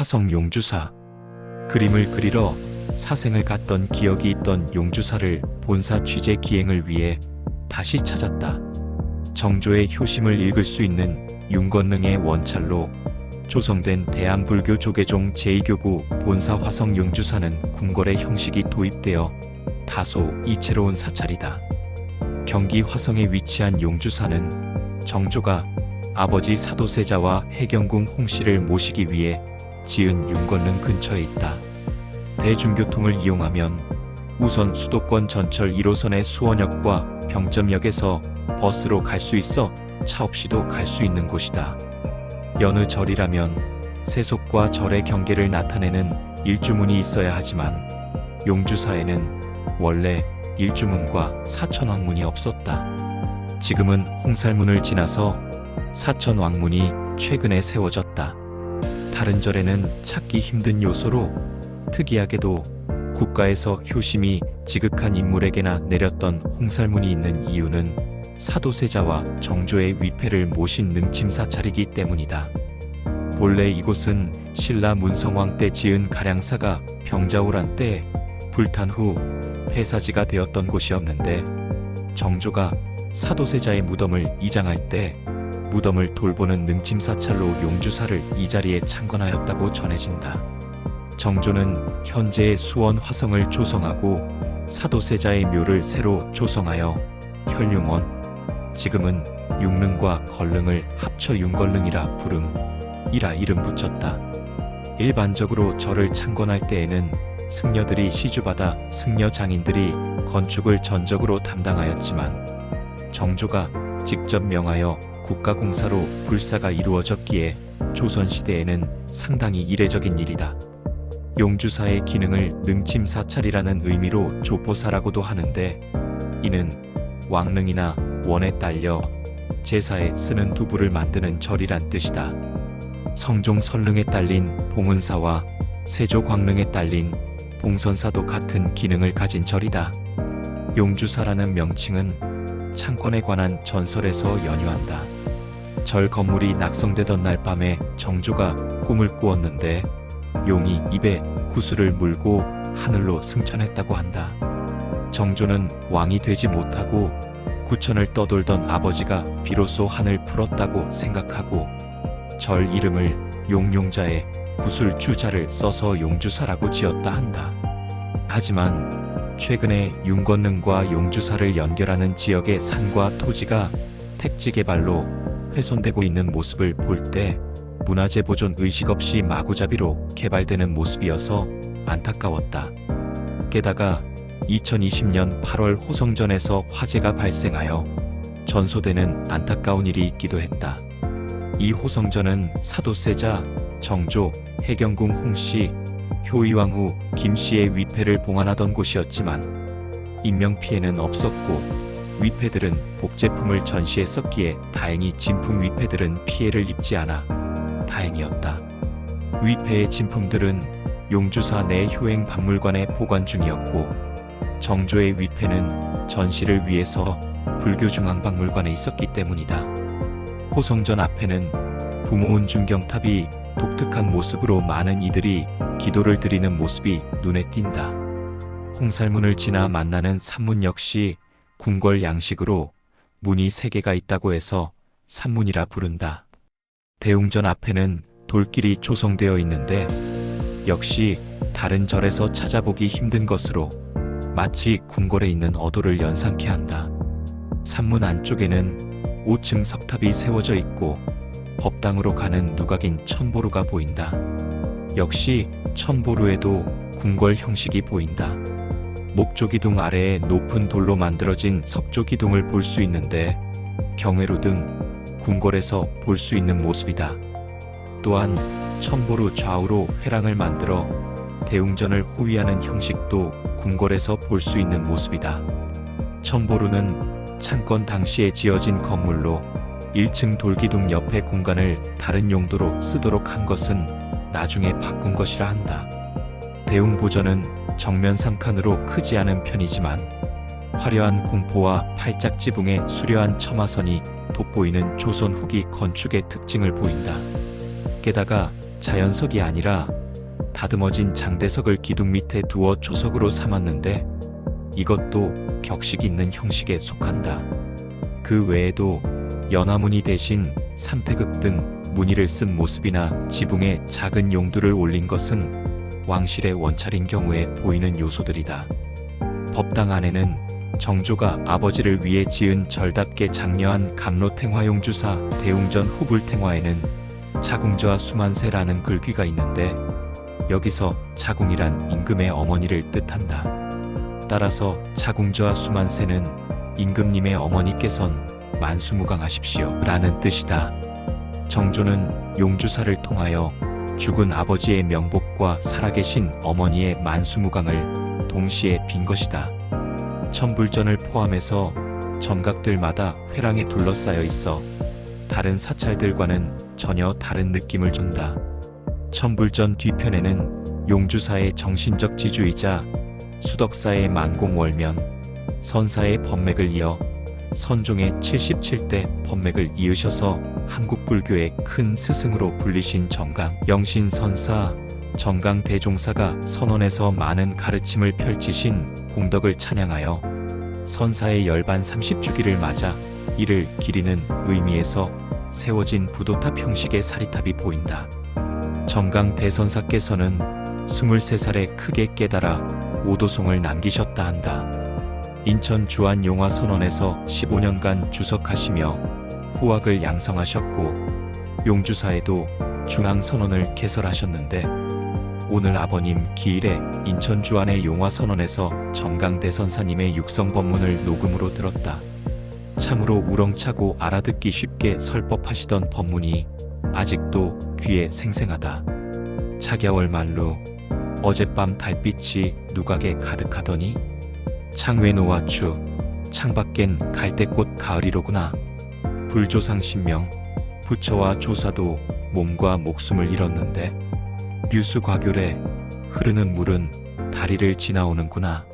화성 용주사. 그림을 그리러 사생을 갔던 기억이 있던 용주사를 본사 취재 기행을 위해 다시 찾았다. 정조의 효심을 읽을 수 있는 윤건능의 원찰로 조성된 대한불교 조계종 제2교구 본사 화성 용주사는 궁궐의 형식이 도입되어 다소 이채로운 사찰이다. 경기 화성에 위치한 용주사는 정조가 아버지 사도세자와 해경궁 홍씨를 모시기 위해 지은 윤건능 근처에 있다. 대중교통을 이용하면 우선 수도권 전철 1호선의 수원역과 병점역에서 버스로 갈 수 있어 차 없이도 갈 수 있는 곳이다. 여느 절이라면 세속과 절의 경계를 나타내는 일주문이 있어야 하지만 용주사에는 원래 일주문과 사천왕문이 없었다. 지금은 홍살문을 지나서 사천왕문이 최근에 세워졌다. 다른 절에는 찾기 힘든 요소로 특이하게도 국가에서 효심이 지극한 인물에게나 내렸던 홍살문이 있는 이유는 사도세자와 정조의 위패를 모신 능침사찰이기 때문이다. 본래 이곳은 신라 문성왕 때 지은 가량사가 병자호란 때 불탄 후 폐사지가 되었던 곳이었는데 정조가 사도세자의 무덤을 이장할 때 무덤을 돌보는 능침사찰로 용주사를 이 자리에 창건하였다고 전해진다. 정조는 현재의 수원 화성을 조성하고 사도세자의 묘를 새로 조성하여 혈융원, 지금은 육릉과 걸릉을 합쳐 윤걸릉이라 부름이라 이름 붙였다. 일반적으로 절을 창건할 때에는 승려들이 시주받아 승려 장인들이 건축을 전적으로 담당하였지만 정조가 직접 명하여 국가공사로 불사가 이루어졌기에 조선시대에는 상당히 이례적인 일이다. 용주사의 기능을 능침사찰이라는 의미로 조포사라고도 하는데 이는 왕릉이나 원에 딸려 제사에 쓰는 두부를 만드는 절이란 뜻이다. 성종 설릉에 딸린 봉은사와 세조 광릉에 딸린 봉선사도 같은 기능을 가진 절이다. 용주사라는 명칭은 창건에 관한 전설에서 연유한다. 절 건물이 낙성되던 날 밤에 정조가 꿈을 꾸었는데 용이 입에 구슬을 물고 하늘로 승천했다고 한다. 정조는 왕이 되지 못하고 구천을 떠돌던 아버지가 비로소 하늘 풀었다고 생각하고 절 이름을 용용자에 구술주자를 써서 용주사라고 지었다 한다. 하지만 최근에 윤건능과 용주사를 연결하는 지역의 산과 토지가 택지 개발로 훼손되고 있는 모습을 볼 때 문화재 보존 의식 없이 마구잡이로 개발되는 모습이어서 안타까웠다. 게다가 2020년 8월 호성전에서 화재가 발생하여 전소되는 안타까운 일이 있기도 했다. 이 호성전은 사도세자, 정조, 해경궁 홍씨, 효의왕 후 김씨의 위패를 봉안하던 곳이었지만 인명피해는 없었고 위패들은 복제품을 전시했었기에 다행히 진품 위패들은 피해를 입지 않아 다행이었다. 위패의 진품들은 용주사 내 효행박물관에 보관 중이었고 정조의 위패는 전시를 위해서 불교중앙박물관에 있었기 때문이다. 호성전 앞에는 부모운 중경탑이 독특한 모습으로 많은 이들이 기도를 드리는 모습이 눈에 띈다. 홍살문을 지나 만나는 산문 역시 궁궐 양식으로 문이 3개가 있다고 해서 산문이라 부른다. 대웅전 앞에는 돌길이 조성되어 있는데 역시 다른 절에서 찾아보기 힘든 것으로 마치 궁궐에 있는 어도를 연상케 한다. 산문 안쪽에는 5층 석탑이 세워져 있고 법당으로 가는 누각인 천보루가 보인다. 역시 천보루에도 궁궐 형식이 보인다. 목조기둥 아래에 높은 돌로 만들어진 석조기둥을 볼 수 있는데 경회로 등 궁궐에서 볼 수 있는 모습이다. 또한 천보루 좌우로 회랑을 만들어 대웅전을 호위하는 형식도 궁궐에서 볼 수 있는 모습이다. 천보루는 창건 당시에 지어진 건물로 1층 돌기둥 옆의 공간을 다른 용도로 쓰도록 한 것은 나중에 바꾼 것이라 한다. 대웅보전은 정면 3칸으로 크지 않은 편이지만 화려한 공포와 팔짝 지붕의 수려한 첨화선이 돋보이는 조선 후기 건축의 특징을 보인다. 게다가 자연석이 아니라 다듬어진 장대석을 기둥 밑에 두어 조석으로 삼았는데 이것도 격식 있는 형식에 속한다. 그 외에도 연화무늬 대신 삼태급 등 무늬를 쓴 모습이나 지붕에 작은 용두를 올린 것은 왕실의 원찰인 경우에 보이는 요소들이다. 법당 안에는 정조가 아버지를 위해 지은 절답게 장려한 감로탱화용주사 대웅전 후불탱화에는 자궁저하 수만세라는 글귀가 있는데 여기서 자궁이란 임금의 어머니를 뜻한다. 따라서 자궁저하 수만세는 임금님의 어머니께선 만수무강하십시오 라는 뜻이다. 정조는 용주사를 통하여 죽은 아버지의 명복과 살아계신 어머니의 만수무강을 동시에 빈 것이다. 천불전을 포함해서 점각들마다 회랑에 둘러싸여 있어 다른 사찰들과는 전혀 다른 느낌을 준다. 천불전 뒤편에는 용주사의 정신적 지주이자 수덕사의 만공월면, 선사의 법맥을 이어 선종의 77대 법맥을 이으셔서 한국불교의 큰 스승으로 불리신 정강 영신선사, 정강 대종사가 선원에서 많은 가르침을 펼치신 공덕을 찬양하여 선사의 열반 30주기를 맞아 이를 기리는 의미에서 세워진 부도탑 형식의 사리탑이 보인다. 정강 대선사께서는 23살에 크게 깨달아 오도송을 남기셨다 한다. 인천 주안용화선원에서 15년간 주석하시며 후학을 양성하셨고 용주사에도 중앙선원을 개설하셨는데 오늘 아버님 기일에 인천 주안의 용화선원에서 정강대선사님의 육성법문을 녹음으로 들었다. 참으로 우렁차고 알아듣기 쉽게 설법하시던 법문이 아직도 귀에 생생하다. 차겨월 말로 어젯밤 달빛이 누각에 가득하더니 창외노와 추 창밖엔 갈대꽃 가을이로구나. 불조상신명 부처와 조사도 몸과 목숨을 잃었는데 류수과교래 흐르는 물은 다리를 지나오는구나.